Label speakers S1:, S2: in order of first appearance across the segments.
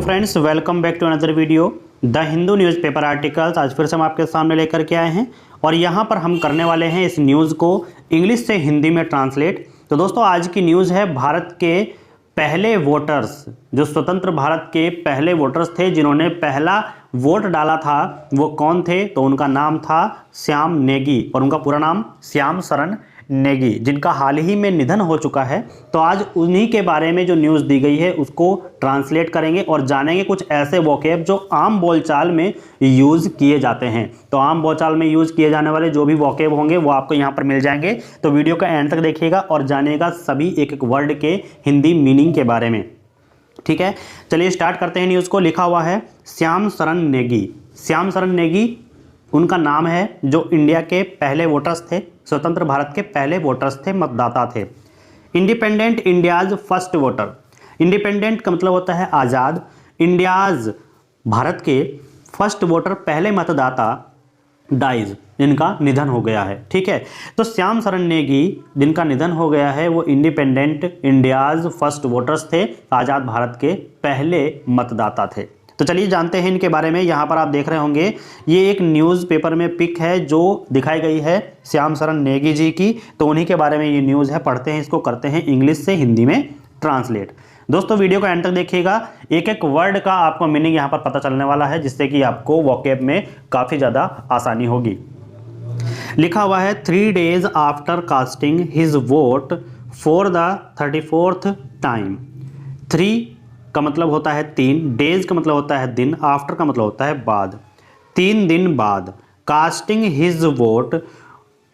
S1: Friends, welcome back to another video the Hindu newspaper articles. आज फिर से हम आपके सामने लेकर के आए हैं और यहाँ पर हम करने वाले हैं इस न्यूज़ को इंग्लिश से हिंदी में ट्रांसलेट। तो दोस्तों, आज की न्यूज़ है भारत के पहले वोटर्स, जो स्वतंत्र भारत के पहले वोटर्स थे जिन्होंने पहला वोट डाला था, वो कौन थे? तो उनका नाम था श्याम नेगी और उनका पूरा नाम श्याम शरण नेगी, जिनका हाल ही में निधन हो चुका है। तो आज उन्हीं के बारे में जो न्यूज़ दी गई है उसको ट्रांसलेट करेंगे और जानेंगे कुछ ऐसे वोकैब जो आम बोलचाल में यूज़ किए जाते हैं। तो आम बोलचाल में यूज़ किए जाने वाले जो भी वोकैब होंगे वो आपको यहाँ पर मिल जाएंगे। तो वीडियो का एंड तक देखिएगा और जानिएगा सभी एक एक वर्ड के हिंदी मीनिंग के बारे में। ठीक है, चलिए स्टार्ट करते हैं न्यूज़ को। लिखा हुआ है श्याम शरण नेगी। श्याम शरण नेगी उनका नाम है, जो इंडिया के पहले वोटर्स थे, स्वतंत्र भारत के पहले वोटर्स थे, मतदाता थे। Independent India's first voter. Independent का मतलब होता है आज़ाद, इंडियाज भारत के फर्स्ट वोटर पहले मतदाता डाइज, जिनका निधन हो गया है। ठीक है, तो श्याम शरण नेगी जिनका निधन हो गया है वो इंडिपेंडेंट इंडियाज फर्स्ट वोटर्स थे, आज़ाद भारत के पहले मतदाता थे। तो चलिए जानते हैं इनके बारे में। यहाँ पर आप देख रहे होंगे ये एक न्यूज़पेपर में पिक है जो दिखाई गई है श्याम शरण नेगी जी की। तो उन्हीं के बारे में ये न्यूज़ है, पढ़ते हैं इसको, करते हैं इंग्लिश से हिंदी में ट्रांसलेट। दोस्तों, वीडियो का एंड तक देखिएगा, एक एक वर्ड का आपको मीनिंग यहाँ पर पता चलने वाला है, जिससे कि आपको वोकैब में काफ़ी ज़्यादा आसानी होगी। लिखा हुआ है 3 days after casting his vote for the 34th time. 3 का मतलब होता है 3, डेज का मतलब होता है दिन, आफ्टर का मतलब होता है बाद, 3 दिन बाद। कास्टिंग हिज वोट,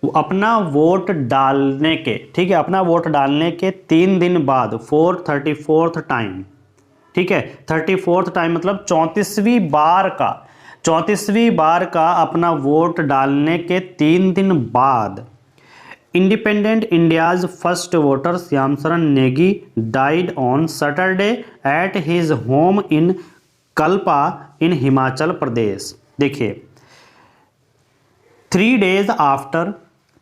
S1: अपना वोट डालने के, ठीक है, अपना वोट डालने के 3 दिन बाद, फॉर 34th टाइम। ठीक है, 34th टाइम मतलब 34वीं बार का, 34वीं बार का अपना वोट डालने के 3 दिन बाद। Independent India's first voter Shyam Saran Negi died on Saturday at his home in Kalpa in Himachal Pradesh. देखिए, 3 days आफ्टर,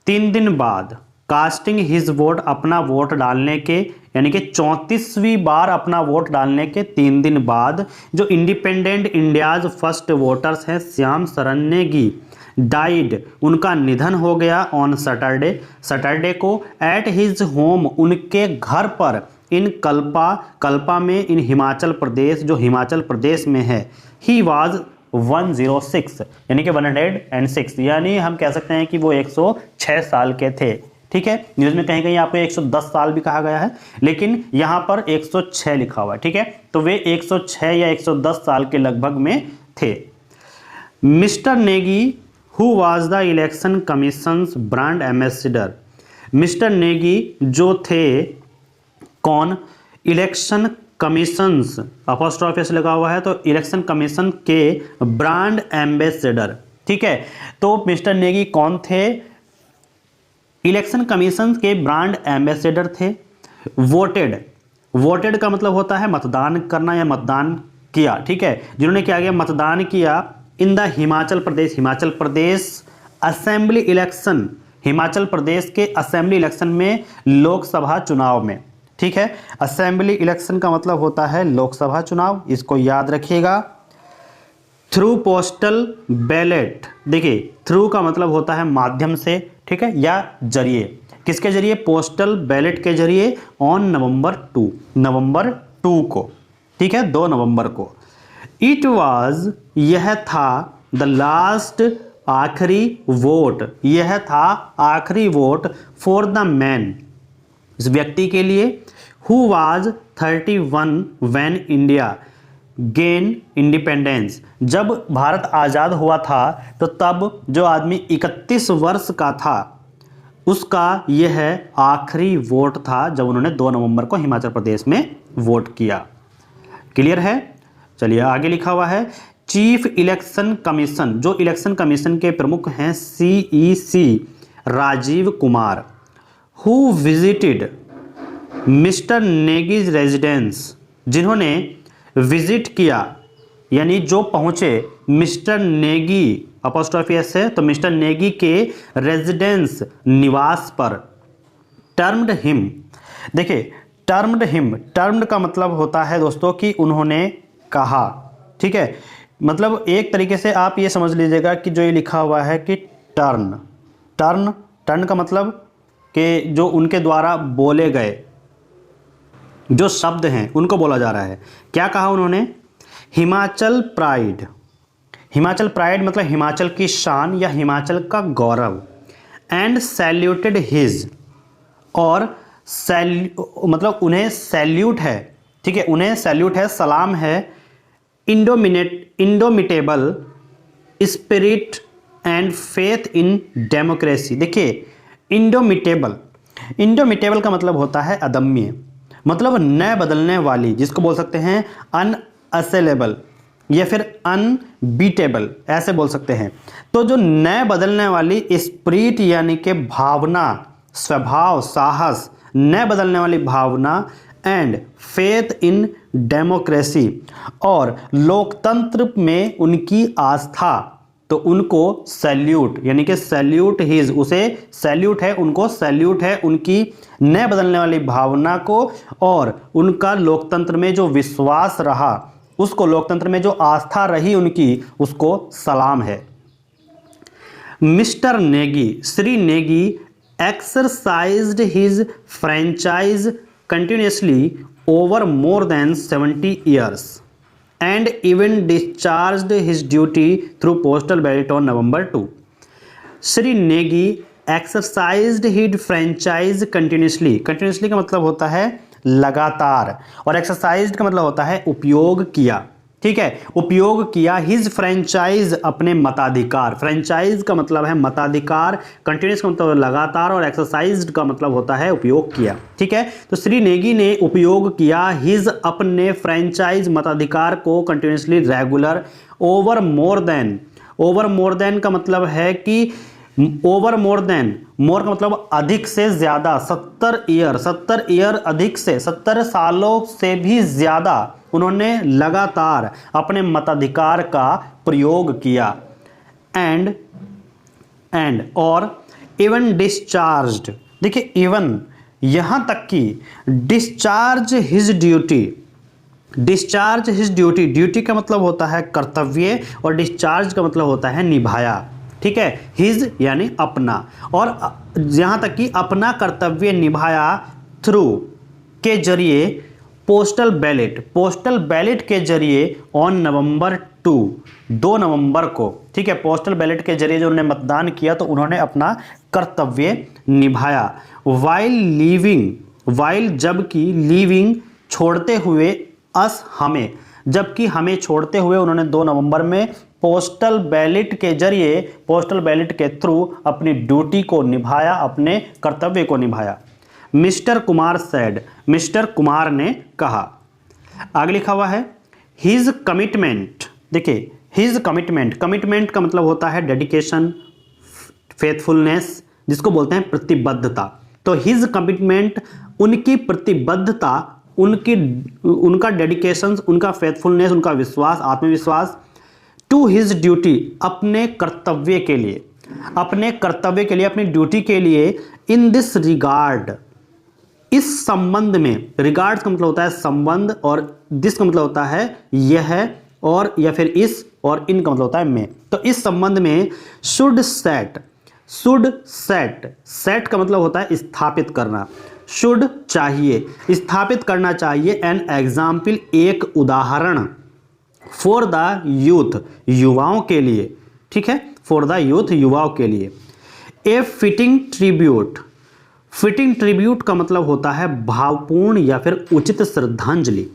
S1: 3 दिन बाद, कास्टिंग हिज वोट, अपना वोट डालने के, यानी कि 34वीं बार अपना वोट डालने के 3 दिन बाद, जो इंडिपेंडेंट इंडियाज फर्स्ट वोटर्स हैं श्याम शरण नेगी, डाइड, उनका निधन हो गया ऑन सैटरडे, सैटरडे को, एट हिज होम, उनके घर पर, इन कल्पा, कल्पा में, इन हिमाचल प्रदेश, जो हिमाचल प्रदेश में है। ही वाज 106, यानी कि 106, यानी हम कह सकते हैं कि वो 106 साल के थे। ठीक है, न्यूज़ में कहीं कहीं आपको 110 साल भी कहा गया है, लेकिन यहाँ पर 106 लिखा हुआ है। ठीक है, तो वे 106 या 110 साल के लगभग में थे। Mister Negi who was the election commissions brand ambassador. Mister Negi जो थे कौन? इलेक्शन कमीशंस, अपॉस्ट्रोफी एस लगा हुआ है, तो इलेक्शन कमीशन के ब्रांड एम्बेसडर। ठीक है, तो मिस्टर नेगी कौन थे? इलेक्शन कमीशन के ब्रांड एम्बेसडर थे। वोटेड, वोटेड का मतलब होता है मतदान करना या मतदान किया। ठीक है, जिन्होंने क्या किया? मतदान किया in the Himachal Pradesh, Himachal Pradesh assembly election, Himachal Pradesh के असेंबली इलेक्शन में, लोकसभा चुनाव में। ठीक है, असेंबली इलेक्शन का मतलब होता है लोकसभा चुनाव, इसको याद रखिएगा। थ्रू पोस्टल बैलेट, देखिए थ्रू का मतलब होता है माध्यम से, ठीक है, या जरिए। किसके जरिए? पोस्टल बैलेट के जरिए, ऑन नवंबर 2, नवंबर 2 को। ठीक है, 2 नवंबर को। इट वाज, यह था, द लास्ट, आखिरी वोट, यह था आखिरी वोट, फॉर द मैन, इस व्यक्ति के लिए, who was 31 when India gain independence, जब भारत आज़ाद हुआ था तो तब जो आदमी 31 वर्ष का था उसका यह आखिरी वोट था, जब उन्होंने 2 नवंबर को हिमाचल प्रदेश में वोट किया। क्लियर है? चलिए आगे लिखा हुआ है चीफ इलेक्शन कमीशन, जो इलेक्शन कमीशन के प्रमुख हैं CEC Rajiv Kumar, who visited Mr Negi's residence, जिन्होंने विजिट किया, यानी जो पहुंचे मिस्टर नेगी, अपॉस्ट्रोफी एस है, तो मिस्टर नेगी के रेजिडेंस, निवास पर। टर्म्ड हिम, देखिए टर्म्ड हिम, टर्म्ड का मतलब होता है दोस्तों कि उन्होंने कहा। ठीक है, मतलब एक तरीके से आप ये समझ लीजिएगा कि जो ये लिखा हुआ है कि टर्न टर्न टर्न का मतलब कि जो उनके द्वारा बोले गए जो शब्द हैं उनको बोला जा रहा है। क्या कहा उन्होंने? हिमाचल प्राइड, हिमाचल प्राइड मतलब हिमाचल की शान या हिमाचल का गौरव। एंड सैल्यूटेड हिज, और मतलब उन्हें सैल्यूट है, ठीक है, उन्हें सैल्यूट है, सलाम है, indomitable spirit and faith in democracy. देखिए इंडोमिटेबल, इंडोमिटेबल का मतलब होता है अदम्य, मतलब न बदलने वाली, जिसको बोल सकते हैं अनअसेलेबल या फिर अनबीटेबल, ऐसे बोल सकते हैं। तो जो न बदलने वाली स्पिरिट यानी कि भावना, स्वभाव, साहस, न बदलने वाली भावना, एंड फेथ इन डेमोक्रेसी, और लोकतंत्र में उनकी आस्था, तो उनको सैल्यूट यानी कि सैल्यूट हिज, उसे सैल्यूट है, उनको सैल्यूट है उनकी न बदलने वाली भावना को, और उनका लोकतंत्र में जो विश्वास रहा उसको, लोकतंत्र में जो आस्था रही उनकी, उसको सलाम है। Mister Negi, Shri Negi exercised his franchise continuously over more than 70 years and even discharged his duty through postal ballot on November 2. Shri Negi exercised his franchise continuously, continuously का मतलब होता है लगातार, और एक्सरसाइज्ड का मतलब होता है उपयोग किया। ठीक है, उपयोग किया, हिज फ्रेंचाइज अपने मताधिकार, फ्रेंचाइज का मतलब है मताधिकार, कंटिन्यूस का मतलब लगातार, और एक्सरसाइज्ड का मतलब होता है उपयोग किया। ठीक है, तो श्री नेगी ने उपयोग किया हिज अपने फ्रेंचाइज मताधिकार को continuously, regular, over more than का मतलब है कि ओवर मोर देन, मोर का मतलब अधिक से ज्यादा, 70 ईयर अधिक से, 70 सालों से भी ज्यादा उन्होंने लगातार अपने मताधिकार का प्रयोग किया। एंड और इवन डिस्चार्ज्ड, देखिए इवन यहां तक कि discharge his duty, discharge his duty, duty का मतलब होता है कर्तव्य, और डिस्चार्ज का मतलब होता है निभाया। ठीक है, हिज यानी अपना, और यहां तक कि अपना कर्तव्य निभाया थ्रू के जरिए, पोस्टल बैलेट के जरिए ऑन November 2, 2 नवंबर को। ठीक है, पोस्टल बैलेट के जरिए जो उन्होंने मतदान किया तो उन्होंने अपना कर्तव्य निभाया। वाइल जबकि, लीविंग छोड़ते हुए, अस हमें, जबकि हमें छोड़ते हुए उन्होंने 2 नवंबर में पोस्टल बैलेट के जरिए, पोस्टल बैलेट के थ्रू अपनी ड्यूटी को निभाया, अपने कर्तव्य को निभाया। Mister Kumar said, mister Kumar ने कहा। आगे लिखा हुआ है हिज कमिटमेंट, देखिए हिज कमिटमेंट, कमिटमेंट का मतलब होता है डेडिकेशन, फेथफुलनेस, जिसको बोलते हैं प्रतिबद्धता। तो हिज कमिटमेंट, उनकी प्रतिबद्धता, उनका डेडिकेशन, उनका फेथफुलनेस, उनका विश्वास, आत्मविश्वास, टू हिज ड्यूटी, अपने कर्तव्य के लिए, अपनी ड्यूटी के लिए, इन दिस रिगार्ड, इस संबंध में, रिगार्ड्स का मतलब होता है संबंध, और दिस का मतलब होता है यह, और या फिर इस, और इन का मतलब होता है में। तो इस संबंध में शुड सेट, सेट का मतलब होता है स्थापित करना, शुड चाहिए, स्थापित करना चाहिए, एन एग्जाम्पल एक उदाहरण, फॉर द यूथ युवाओं के लिए। ठीक है, फॉर द यूथ युवाओं के लिए। ए फिटिंग ट्रिब्यूट का मतलब होता है भावपूर्ण या फिर उचित श्रद्धांजलि।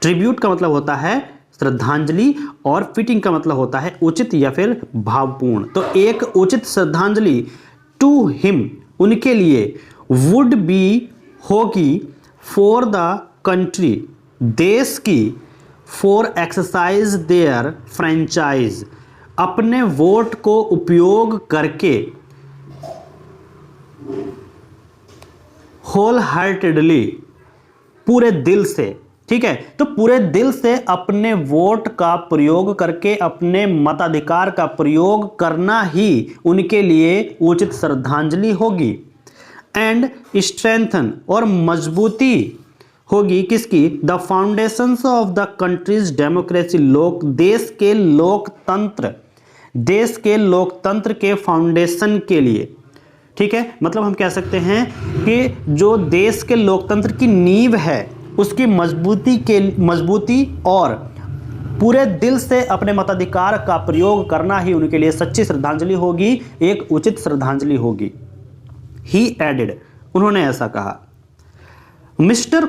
S1: ट्रिब्यूट का मतलब होता है श्रद्धांजलि, और फिटिंग का मतलब होता है उचित या फिर भावपूर्ण। तो एक उचित श्रद्धांजलि टू हिम, उनके लिए, वुड बी, होगी, फॉर द कंट्री, देश की, फॉर एक्सरसाइज देयर फ्रेंचाइज, अपने वोट को उपयोग करके, होल हार्टेडली, पूरे दिल से। ठीक है, तो पूरे दिल से अपने वोट का प्रयोग करके, अपने मताधिकार का प्रयोग करना ही उनके लिए उचित श्रद्धांजलि होगी। एंड स्ट्रेंथन, और मजबूती होगी किसकी? The foundations of the countries democracy, देश के लोकतंत्र के फाउंडेशन के लिए। ठीक है, मतलब हम कह सकते हैं कि जो देश के लोकतंत्र की नींव है उसकी मजबूती और पूरे दिल से अपने मताधिकार का प्रयोग करना ही उनके लिए सच्ची श्रद्धांजलि होगी, एक उचित श्रद्धांजलि होगी। ही एडेड, उन्होंने ऐसा कहा। मिस्टर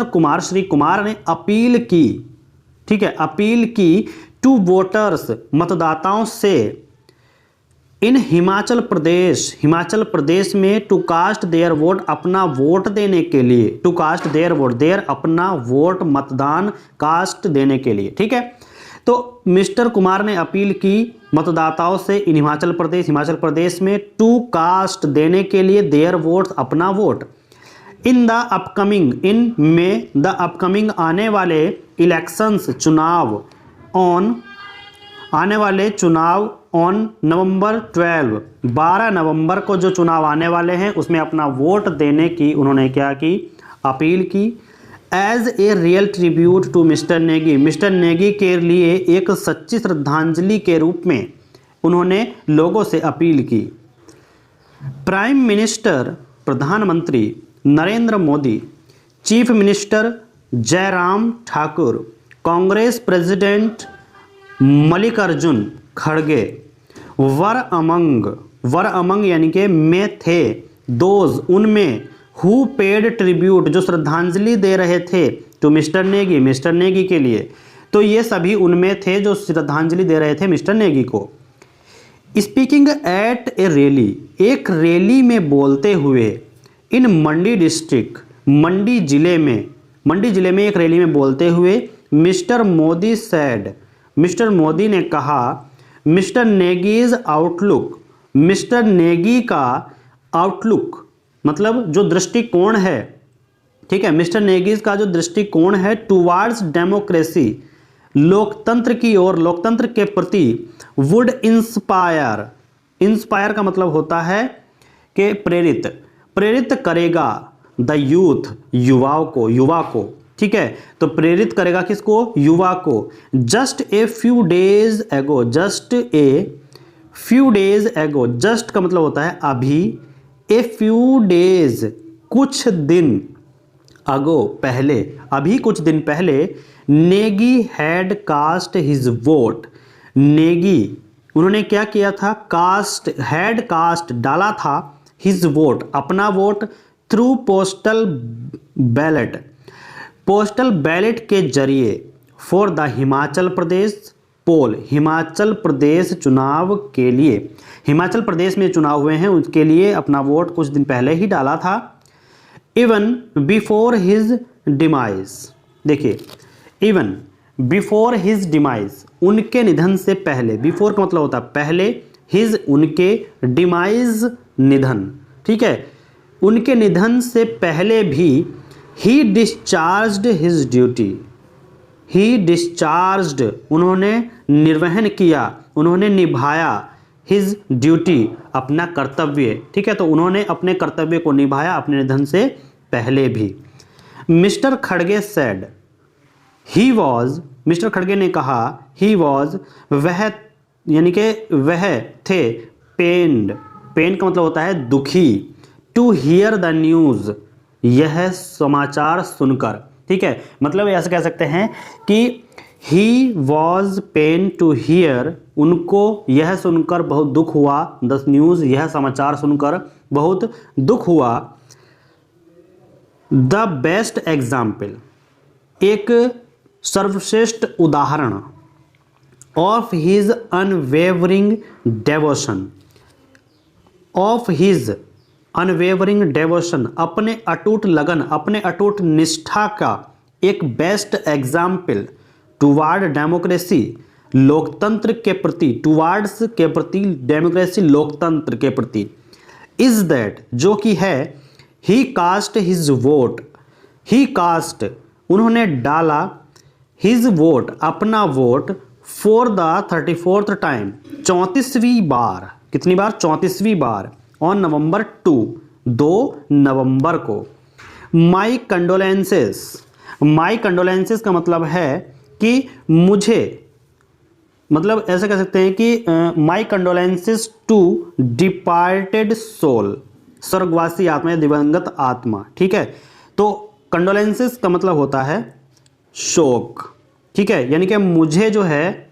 S1: कुमार श्री कुमार ने अपील की, ठीक है, अपील की टू वोटर्स, मतदाताओं से, इन हिमाचल प्रदेश में टू कास्ट देयर वोट, अपना वोट देने के लिए, to cast their vote, their अपना वोट, मतदान, कास्ट देने के लिए। ठीक है, तो मिस्टर कुमार ने अपील की मतदाताओं से इन हिमाचल प्रदेश में टू कास्ट देने के लिए देयर वोट, अपना वोट, इन द अपकमिंग आने वाले इलेक्शंस, चुनाव, ऑन नवंबर 12 नवंबर को जो चुनाव आने वाले हैं उसमें अपना वोट देने की उन्होंने क्या की? अपील की। As a real tribute to mister Negi के लिए एक सच्ची श्रद्धांजलि के रूप में उन्होंने लोगों से अपील की। प्राइम मिनिस्टर, प्रधानमंत्री Narendra Modi, chief minister Jairam Thakur, Congress president Mallikarjun खड़गे, वर अमंग यानी कि में थे, दोज उनमें, हु पेड ट्रिब्यूट जो श्रद्धांजलि दे रहे थे, टू मिस्टर नेगी के लिए, तो ये सभी उनमें थे जो श्रद्धांजलि दे रहे थे मिस्टर नेगी को। स्पीकिंग एट ए रैली, एक रैली में बोलते हुए, इन मंडी डिस्ट्रिक्ट, मंडी जिले में एक रैली में बोलते हुए, मिस्टर मोदी ने कहा, mister Negis outlook, mister Negi का आउटलुक मतलब जो दृष्टिकोण है, ठीक है, मिस्टर नेगीज का जो दृष्टिकोण है टुवार्ड्स डेमोक्रेसी, लोकतंत्र की ओर, लोकतंत्र के प्रति, वुड इंस्पायर का मतलब होता है कि प्रेरित करेगा, द यूथ, युवा को, ठीक है, तो प्रेरित करेगा किसको? युवा को। जस्ट ए फ्यू डेज एगो, जस्ट का मतलब होता है अभी, ए फ्यू डेज कुछ दिन, अगो पहले, अभी कुछ दिन पहले, Negi had cast his vote, Negi उन्होंने क्या किया था? हैड कास्ट डाला था, हिज वोट अपना वोट, थ्रू पोस्टल बैलेट के जरिए, फॉर द हिमाचल प्रदेश चुनाव के लिए, हिमाचल प्रदेश में चुनाव हुए हैं उसके लिए अपना वोट कुछ दिन पहले ही डाला था। इवन बिफोर हिज डिमाइज, देखिए, इवन बिफोर हिज डिमाइज, उनके निधन से पहले, बिफोर का मतलब होता है पहले, हिज उनके, डिमाइज निधन, ठीक है, उनके निधन से पहले भी, ही डिस्चार्ज्ड हिज ड्यूटी, उन्होंने निर्वहन किया, उन्होंने निभाया, हिज ड्यूटी अपना कर्तव्य, ठीक है, तो उन्होंने अपने कर्तव्य को निभाया अपने निधन से पहले भी। मिस्टर खड़गे सेड, मिस्टर खड़गे ने कहा, ही वॉज, वह यानी कि वह थे, पेन का मतलब होता है दुखी, टू हियर द न्यूज़, यह समाचार सुनकर, ठीक है, मतलब ऐसे कह सकते हैं कि he was pain to hear, उनको यह सुनकर बहुत दुख हुआ, द न्यूज़ यह समाचार सुनकर बहुत दुख हुआ। द बेस्ट एग्जाम्पल, एक सर्वश्रेष्ठ उदाहरण, ऑफ हिज अनवेवरिंग डेवोशन, अपने अटूट लगन, अपने अटूट निष्ठा का एक बेस्ट एग्जाम्पल, टुवार्ड डेमोक्रेसी, लोकतंत्र के प्रति, टुवार्ड्स के प्रति, डेमोक्रेसी लोकतंत्र के प्रति, इज दैट जो कि है, ही कास्ट हिज वोट, उन्होंने डाला, हिज वोट अपना vote, for the 34th time 34वीं बार, कितनी बार? 34वीं बार, ऑन नवंबर 2 नवंबर को, माई कंडोलेंसेस, माई कंडोलेंसेस का मतलब है कि मुझे, मतलब ऐसे कह सकते हैं कि माई कंडोलेंसेस टू डिपार्टेड सोल, स्वर्गवासी आत्मा या दिवंगत आत्मा। ठीक है, तो कंडोलेंसेस का मतलब होता है शोक। ठीक है, यानी कि मुझे जो है